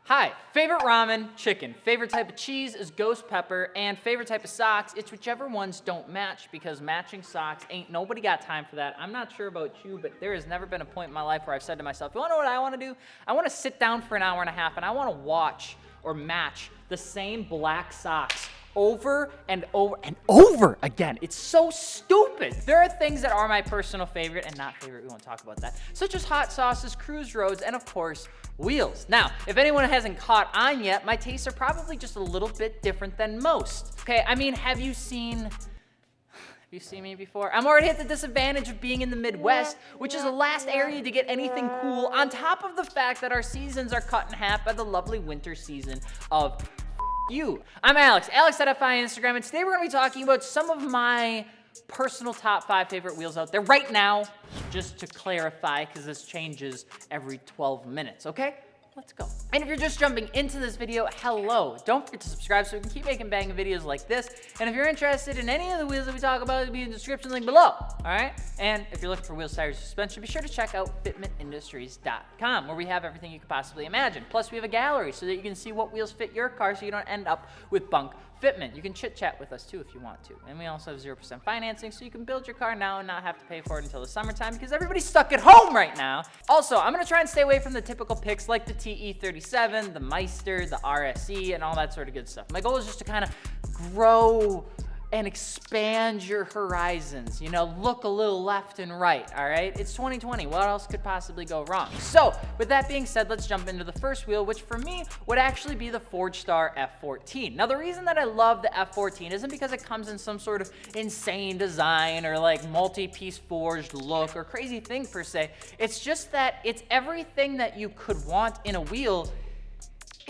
Hi, favorite ramen, chicken. Favorite type of cheese is ghost pepper, and favorite type of socks, it's whichever ones don't match, because matching socks ain't nobody got time for that. I'm not sure about you, but there has never been a point in my life where I've said to myself, you wanna know what I wanna do? I wanna sit down for an hour and a half and I wanna watch or match the same black socks over and over and over again. It's so stupid. There are things that are my personal favorite and not favorite, we won't talk about that, such as hot sauces, cruise roads, and of course, wheels. Now, if anyone hasn't caught on yet, my tastes are probably just a little bit different than most. Okay, I mean, have you seen me before? I'm already at the disadvantage of being in the Midwest, which is the last area to get anything cool, on top of the fact that our seasons are cut in half by the lovely winter season of you. I'm Alex at Instagram, and today we're gonna be talking about some of my personal top 5 favorite wheels out there right now, just to clarify, because this changes every 12 minutes, okay? Let's go. And if you're just jumping into this video, hello. Don't forget to subscribe so we can keep making banging videos like this. And if you're interested in any of the wheels that we talk about, it'll be in the description link below, all right? And if you're looking for wheels, tires, suspension, be sure to check out fitmentindustries.com, where we have everything you could possibly imagine. Plus, we have a gallery so that you can see what wheels fit your car so you don't end up with bunk fitment. You can chit chat with us too if you want to. And we also have 0% financing, so you can build your car now and not have to pay for it until the summertime, because everybody's stuck at home right now. Also, I'm gonna try and stay away from the typical picks like the TE37, the Meister, the RSE, and all that sort of good stuff. My goal is just to kind of grow and expand your horizons, you know, look a little left and right, all right? It's 2020, what else could possibly go wrong? So, with that being said, let's jump into the first wheel, which for me would actually be the Forgestar F14. Now, the reason that I love the F14 isn't because it comes in some sort of insane design or like multi-piece forged look or crazy thing per se. It's just that it's everything that you could want in a wheel.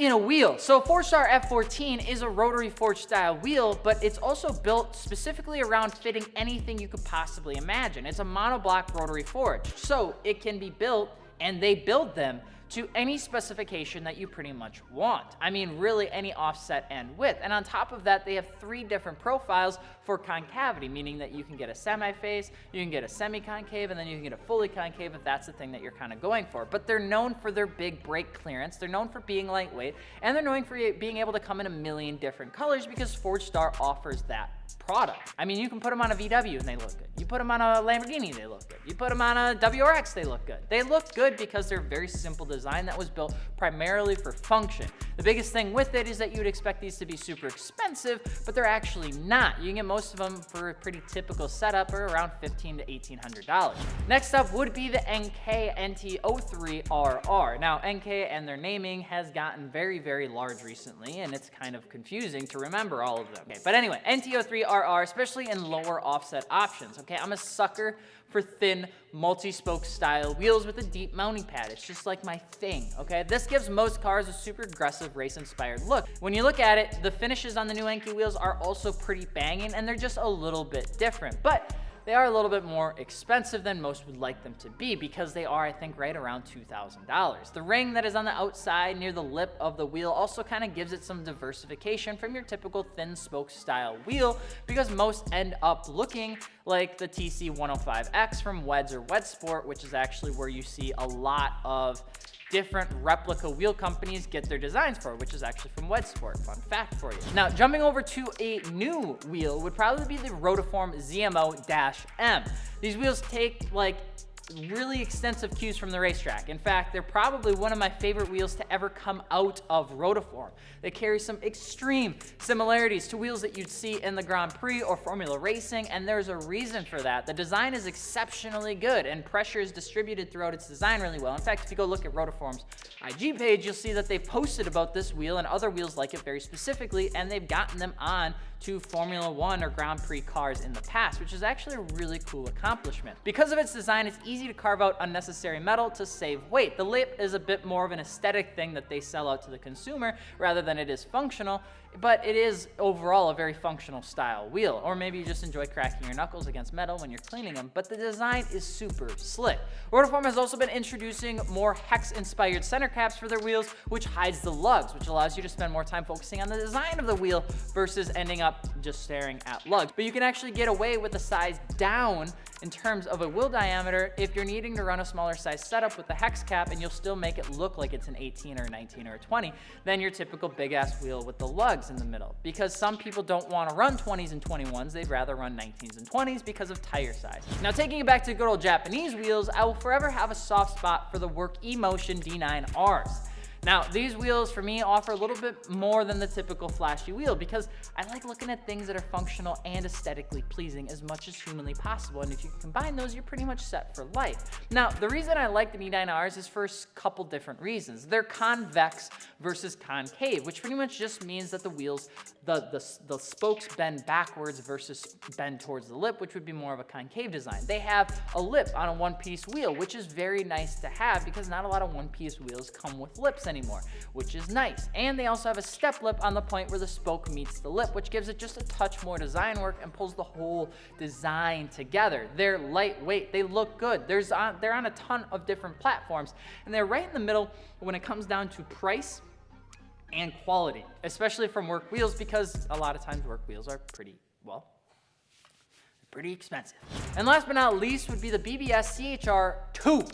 So Forgestar F14 is a rotary forged style wheel, but it's also built specifically around fitting anything you could possibly imagine. It's a monoblock rotary forge, so it can be built, and they build them to any specification that you pretty much want. I mean, really any offset and width. And on top of that, they have 3 different profiles for concavity, meaning that you can get a semi-face, you can get a semi-concave, and then you can get a fully concave if that's the thing that you're kind of going for. But they're known for their big brake clearance, they're known for being lightweight, and they're known for being able to come in a million different colors, because Forgestar offers that product. I mean, you can put them on a VW and they look good. You put them on a Lamborghini, they look good. You put them on a WRX, they look good. They look good because they're very simple design that was built primarily for function. The biggest thing with it is that you would expect these to be super expensive, but they're actually not. You can get most of them for a pretty typical setup or around $1,500 to $1,800. Next up would be the Enkei NT03RR. Now, Enkei and their naming has gotten very, very large recently, and it's kind of confusing to remember all of them. Okay, but anyway, NT03RR, especially in lower offset options. Okay, I'm a sucker for thin, multi-spoke style wheels with a deep mounting pad. It's just like my thing, okay? This gives most cars a super aggressive race-inspired look. When you look at it, the finishes on the new Enkei wheels are also pretty banging, and they're just a little bit different. But they are a little bit more expensive than most would like them to be, because they are, I think, right around $2,000. The ring that is on the outside near the lip of the wheel also kind of gives it some diversification from your typical thin spoke style wheel, because most end up looking like the TC105X from Weds or Wedsport, which is actually where you see a lot of different replica wheel companies get their designs for, which is actually from Wedsport. Fun fact for you. Now, jumping over to a new wheel would probably be the Rotiform ZMO-M. These wheels take like really extensive cues from the racetrack. In fact, they're probably one of my favorite wheels to ever come out of Rotiform. They carry some extreme similarities to wheels that you'd see in the Grand Prix or Formula Racing, and there's a reason for that. The design is exceptionally good, and pressure is distributed throughout its design really well. In fact, if you go look at Rotiform's IG page, you'll see that they've posted about this wheel and other wheels like it very specifically, and they've gotten them on to Formula 1 or Grand Prix cars in the past, which is actually a really cool accomplishment. Because of its design, it's easy to carve out unnecessary metal to save weight. The lip is a bit more of an aesthetic thing that they sell out to the consumer rather than it is functional, but it is overall a very functional style wheel. Or maybe you just enjoy cracking your knuckles against metal when you're cleaning them, but the design is super slick. Rotiform has also been introducing more hex-inspired center caps for their wheels, which hides the lugs, which allows you to spend more time focusing on the design of the wheel versus ending up just staring at lugs. But you can actually get away with the size down in terms of a wheel diameter if if you're needing to run a smaller size setup with the hex cap and you'll still make it look like it's an 18 or a 19 or a 20 than your typical big ass wheel with the lugs in the middle. Because some people don't want to run 20s and 21s, they'd rather run 19s and 20s because of tire size. Now taking it back to good old Japanese wheels, I will forever have a soft spot for the work Emotion D9Rs. Now, these wheels for me offer a little bit more than the typical flashy wheel because I like looking at things that are functional and aesthetically pleasing as much as humanly possible. And if you can combine those, you're pretty much set for life. Now, the reason I like the D9Rs is for a couple different reasons. They're convex versus concave, which pretty much just means that the wheels, the spokes bend backwards versus bend towards the lip, which would be more of a concave design. They have a lip on a one-piece wheel, which is very nice to have because not a lot of one-piece wheels come with lips anymore, which is nice. And they also have a step lip on the point where the spoke meets the lip, which gives it just a touch more design work and pulls the whole design together. They're lightweight, they look good. They're on a ton of different platforms, and they're right in the middle when it comes down to price and quality, especially from work wheels, because a lot of times work wheels are pretty expensive. And last but not least would be the BBS CH-R II.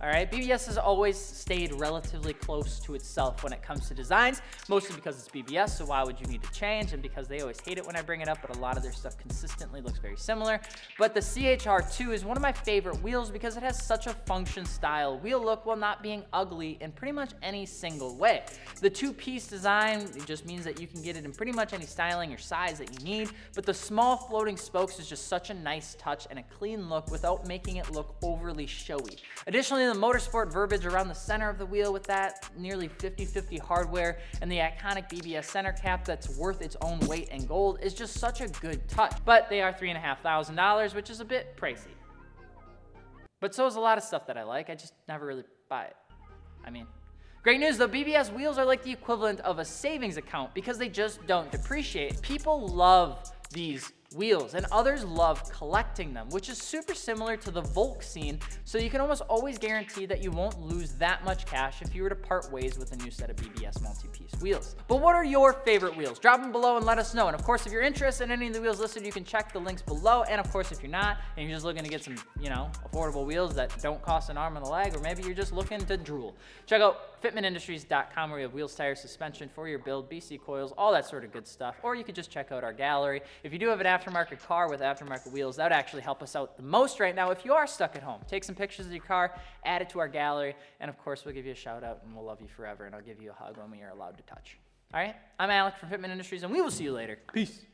All right, BBS has always stayed relatively close to itself when it comes to designs, mostly because it's BBS, so why would you need to change? And because they always hate it when I bring it up, but a lot of their stuff consistently looks very similar. But the CH-R II is one of my favorite wheels because it has such a function style wheel look while not being ugly in pretty much any single way. The two-piece design just means that you can get it in pretty much any styling or size that you need, but the small floating spokes is just such a nice touch and a clean look without making it look overly showy. Additionally, the motorsport verbiage around the center of the wheel with that nearly 50/50 hardware and the iconic BBS center cap that's worth its own weight in gold is just such a good touch. But they are $3,500, which is a bit pricey. But so is a lot of stuff that I like, I just never really buy it. I mean, great news though, BBS wheels are like the equivalent of a savings account because they just don't depreciate. People love these wheels and others love collecting them, which is super similar to the Volk scene, so you can almost always guarantee that you won't lose that much cash if you were to part ways with a new set of BBS multi-piece wheels. But what are your favorite wheels? Drop them below and let us know. And of course, if you're interested in any of the wheels listed, you can check the links below. And of course, if you're not and you're just looking to get some, affordable wheels that don't cost an arm and a leg, or maybe you're just looking to drool, check out fitmentindustries.com where we have wheels, tires, suspension for your build, BC coils, all that sort of good stuff. Or you could just check out our gallery. If you do have an aftermarket car with aftermarket wheels, that would actually help us out the most right now if you are stuck at home. Take some pictures of your car, add it to our gallery, and of course we'll give you a shout out and we'll love you forever, and I'll give you a hug when we are allowed to touch. All right, I'm Alec from Fitment Industries, and we will see you later. Peace.